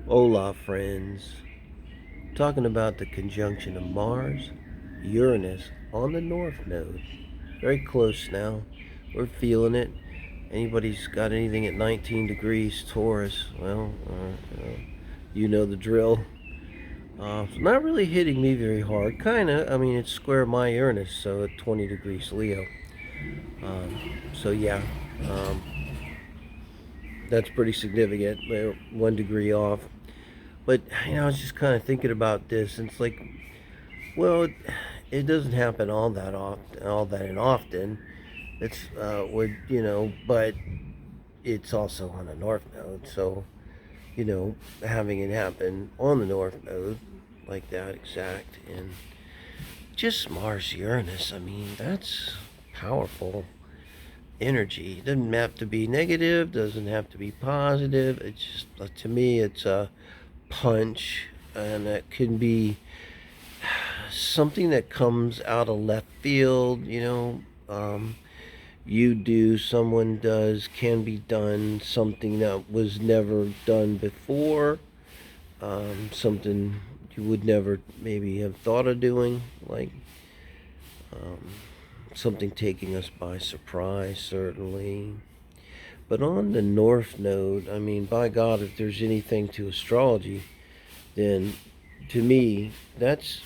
Hola, friends. Talking about the conjunction of Mars, Uranus on the North Node. Very close now. We're feeling it. Anybody's got anything at 19 degrees Taurus, well, you know the drill. It's not really hitting me very hard. Kinda. I mean, it's square my Uranus, so at 20 degrees Leo. So yeah, um, that's pretty significant. We're 1 degree off. But I was just kind of thinking about this, and it's like, well, it doesn't happen all that often. It's but it's also on the North Node, so having it happen on the North Node like that exact, and just Mars Uranus. I mean, that's powerful energy. It doesn't have to be negative, doesn't have to be positive. It's just to me, it's a punch, and it can be something that comes out of left field, you do, someone does, can be done, something that was never done before, something you would never maybe have thought of doing, like um, something taking us by surprise, certainly. But on the North Node, I mean, by God, if there's anything to astrology, then to me, that's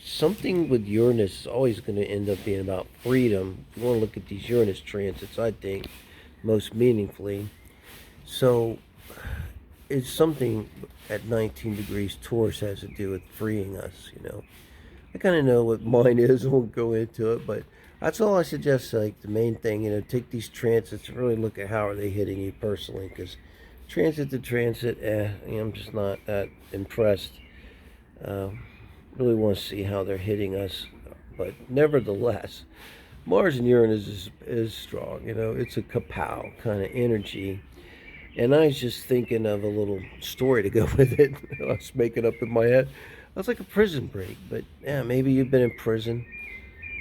something with Uranus is always going to end up being about freedom. If you want to look at these Uranus transits, I think, most meaningfully. So it's something at 19 degrees Taurus has to do with freeing us. I kind of know what mine is. I won't go into it, but that's all I suggest. Like the main thing, take these transits and really look at how are they hitting you personally, because transit to transit, I'm just not that impressed. Really want to see how they're hitting us, but nevertheless, Mars and Uranus is strong. It's a kapow kind of energy. And I was just thinking of a little story to go with it. I was making up in my head. That's like a prison break, but yeah, maybe you've been in prison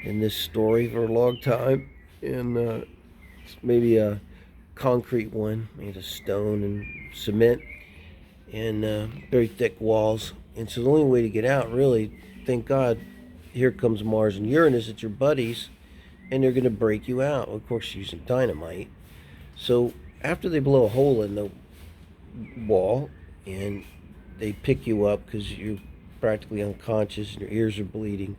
in this story for a long time, and it's maybe a concrete one made of stone and cement, and very thick walls. And so the only way to get out, really, thank God, here comes Mars and Uranus. It's your buddies, and they're going to break you out. Of course, using dynamite. So after they blow a hole in the wall, and they pick you up because you're practically unconscious and your ears are bleeding,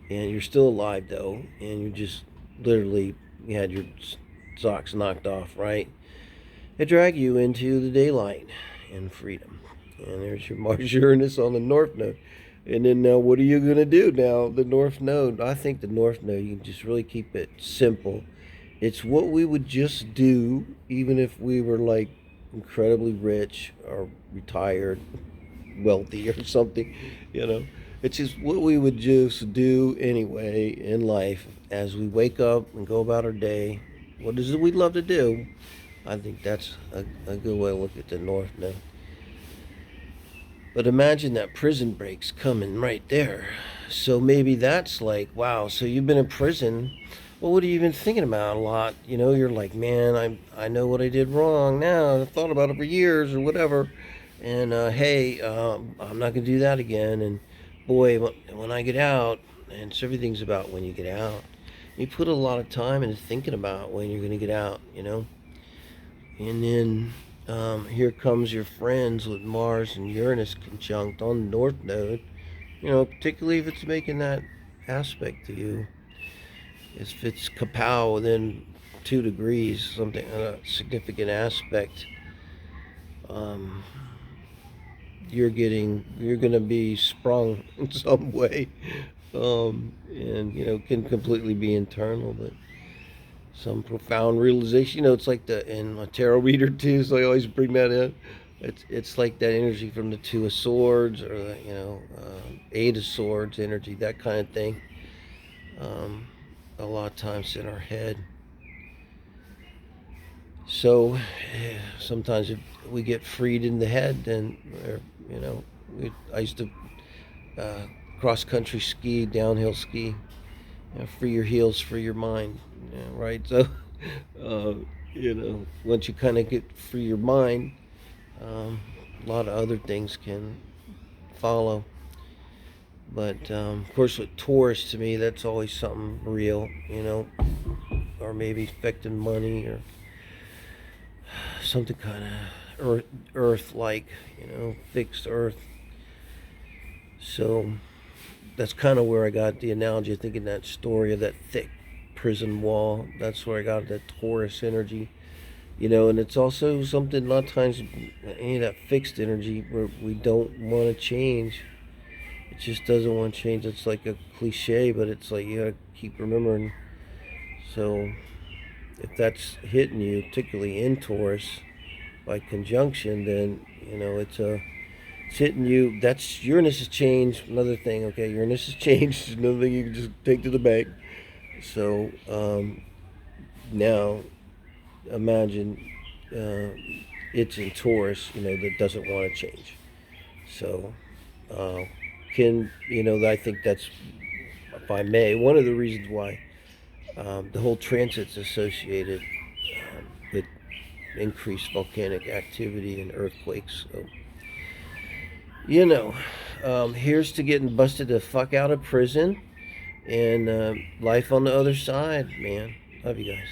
and you're still alive though, and you're just literally you had your socks knocked off, right? They drag you into the daylight and freedom. And there's your Mars Uranus on the North Node. And then now, what are you going to do now? The North Node, I think the North Node, you can just really keep it simple. It's what we would just do, even if we were like incredibly rich or retired, wealthy or something, you know. It's just what we would just do anyway in life as we wake up and go about our day. What is it we'd love to do? I think that's a good way to look at the North Node. But imagine that prison break's coming right there. So maybe that's like, wow, so you've been in prison. Well, what are you even thinking about a lot? You're like, man, I know what I did wrong now. I've thought about it for years or whatever. And hey, I'm not going to do that again. And boy, when I get out, and so everything's about when you get out. You put a lot of time into thinking about when you're going to get out. And then here comes your friends with Mars and Uranus conjunct on the North Node. Particularly if it's making that aspect to you. If it's kapow within 2 degrees, something a significant aspect, um, you're gonna be sprung in some way, and can completely be internal, but some profound realization. It's like the in a tarot reader too, so I always bring that in. It's like that energy from the Two of Swords, or the Eight of Swords energy, that kind of thing. Um, a lot of times in our head. So sometimes if we get freed in the head, then I used to uh, cross country ski, downhill ski. Free your heels, free your mind. Right. So uh, once you kind of get free your mind, um, lot of other things can follow. But of course, with Taurus, to me, that's always something real, or maybe affecting money or something kind of earth-like, fixed earth. So that's kind of where I got the analogy. I think in that story of that thick prison wall, that's where I got that Taurus energy. And it's also something a lot of times, any of that fixed energy where we don't want to change. It just doesn't want to change. It's like a cliche, but it's like you gotta keep remembering. So if that's hitting you, particularly in Taurus by conjunction, then it's hitting you. That's Uranus has changed. Another thing, okay, Uranus has changed. Another thing you can just take to the bank. So now imagine it's in Taurus, that doesn't want to change. So I think that's, if I may, one of the reasons why the whole transit's associated with increased volcanic activity and earthquakes. So, here's to getting busted the fuck out of prison and life on the other side, man. Love you guys.